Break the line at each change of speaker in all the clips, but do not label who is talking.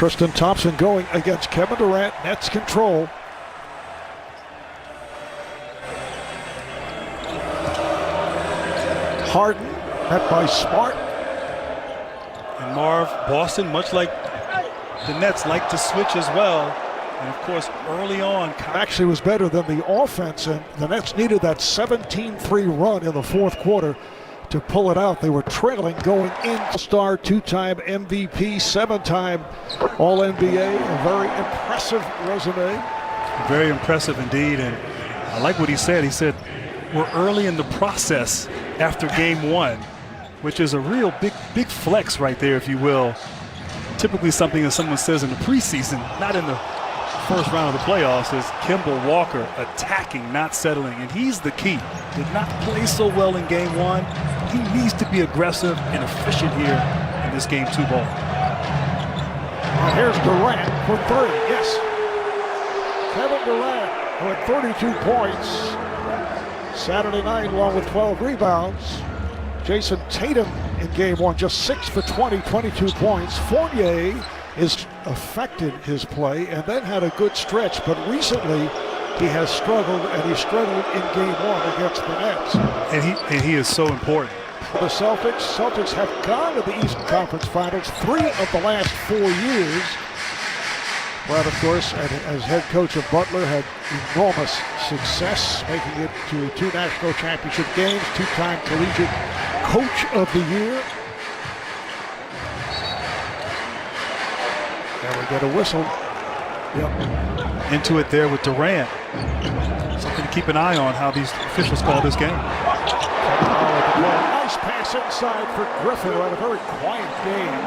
Tristan Thompson going against Kevin Durant. Nets control. Harden met by Smart.
And Marv, Boston, much like the Nets, like to switch as well. And of course, early on,
actually was better than the offense, and the Nets needed that 17-3 run in the fourth quarter to pull it out. They were trailing going in. Star, two-time MVP, 7-time All-NBA, a very impressive resume.
Very impressive indeed, and I like what he said. He said, we're early in the process after game one, which is a real big flex right there, if you will. Typically something that someone says in the preseason, not in the first round of the playoffs, is Kemba Walker attacking, not settling, and he's the key. Did not play so well in game one. He needs to be aggressive and efficient here in this game two ball.
Now here's Durant for three, yes. Kevin Durant, who had 32 points Saturday night, along with 12 rebounds. Jason Tatum in game one, just 6 for 20, 22 points. Fournier has affected his play and then had a good stretch, but recently he has struggled, and he struggled in game one against the Nets.
And he is so important.
The Celtics have gone to the Eastern Conference Finals 3 of the last 4 years. Brad, of course, as head coach of Butler, had enormous success, making it to 2 national championship games, 2-time collegiate coach of the year. And we get a whistle. Yep.
Into it there with Durant. Something to keep an eye on how these officials call this game.
Nice pass inside for Griffin, who had a very quiet game.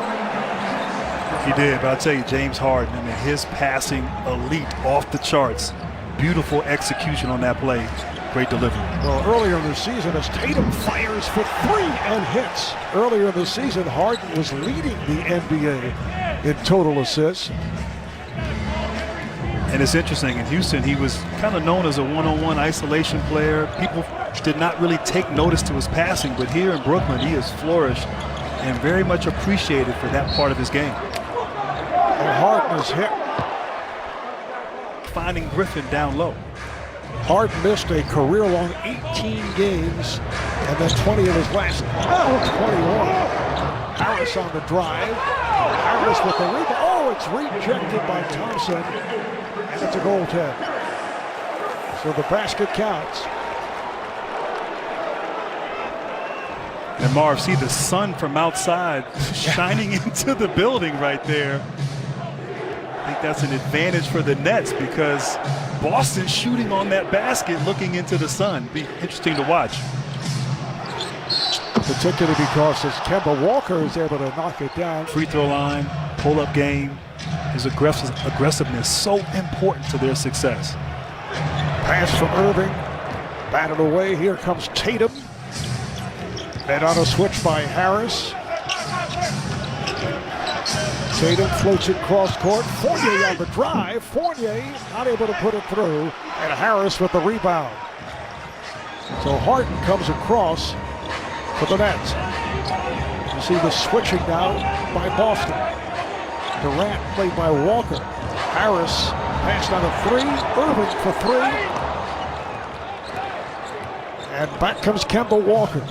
He did, but I'll tell you, James Harden, I mean, his passing elite, off the charts. Beautiful execution on that play. Great delivery.
Well, earlier in the season, as Tatum fires for 3 and hits. Earlier in the season, Harden was leading the NBA in total assists.
And it's interesting, in Houston, he was kind of known as a one-on-one isolation player. People did not really take notice to his passing, but here in Brooklyn, he has flourished and very much appreciated for that part of his game.
And Harden is hit.
Finding Griffin down low.
Harden missed a career-long 18 games, and then 20 of his last 21. Harris on the drive. Harris with the rebound. Oh, it's rejected by Thompson, and it's a goaltend. So the basket counts.
And Marv, see the sun from outside shining into the building right there. I think that's an advantage for the Nets because Boston's shooting on that basket looking into the sun. Be interesting to watch.
Particularly because as Kemba Walker is able to knock it down.
Free throw line, pull-up game, his aggressiveness so important to their success.
Pass from Irving, batted away. Here comes Tatum. And on a switch by Harris. Tatum floats it cross court. Fournier on the drive. Fournier not able to put it through. And Harris with the rebound. So Harden comes across for the Nets. You see the switching now by Boston. Durant played by Walker. Harris passed on a 3. Irving for 3. And back comes Kemba Walker.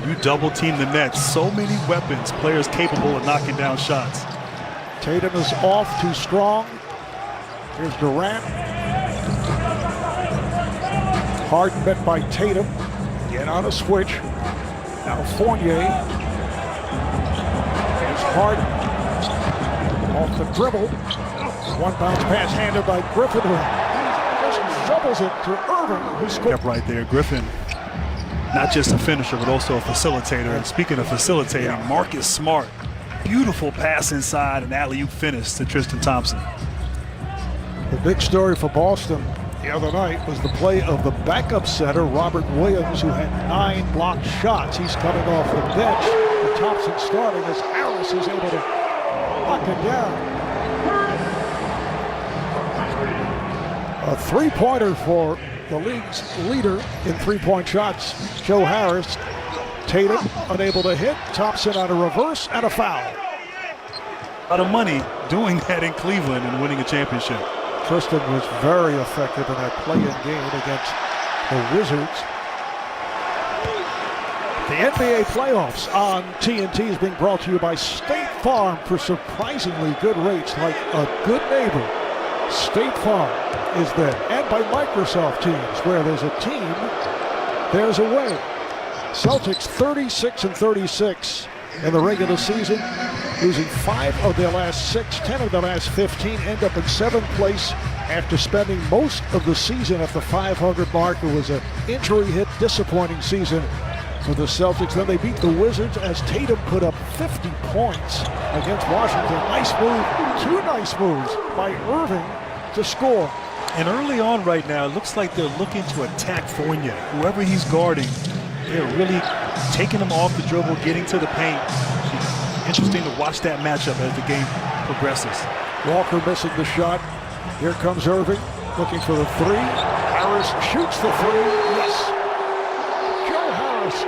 You double team the Nets. So many weapons, players capable of knocking down shots.
Tatum is off, too strong. Here's Durant. Harden met by Tatum. Again on a switch. Now Fournier. Here's Harden. Off the dribble. One bounce pass handed by Griffin. Just shovels it to Irving, who scored.
Yep, right there. Griffin, not just a finisher, but also a facilitator. And speaking of facilitating, Marcus Smart. Beautiful pass inside, and alley-oop finish to Tristan Thompson.
The big story for Boston the other night was the play of the backup center, Robert Williams, who had 9 blocked shots. He's coming off the bench. And Thompson starting as Harris is able to knock it down. A 3-pointer for the league's leader in 3-point shots, Joe Harris. Tatum unable to hit. Thompson on a reverse and a foul.
A lot of money doing that in Cleveland and winning a championship.
Tristan was very effective in that play-in game against the Wizards. The NBA playoffs on TNT is being brought to you by State Farm for surprisingly good rates, like a good neighbor. State Farm is there. And by Microsoft Teams, where there's a team, there's a way. Celtics 36-36 in the regular season, losing 5 of their last 6, 10 of their last 15, end up in 7th place after spending most of the season at the 500 mark. It was an injury-hit, disappointing season for the Celtics. Then they beat the Wizards as Tatum put up 50 points against Washington. Nice move, 2 nice moves by Irving to score.
And early on right now, it looks like they're looking to attack Fournier. Whoever he's guarding, they're really taking him off the dribble, getting to the paint. Interesting to watch that matchup as the game progresses.
Walker missing the shot. Here comes Irving looking for the 3. Harris shoots the 3. Yes. Joe Harris.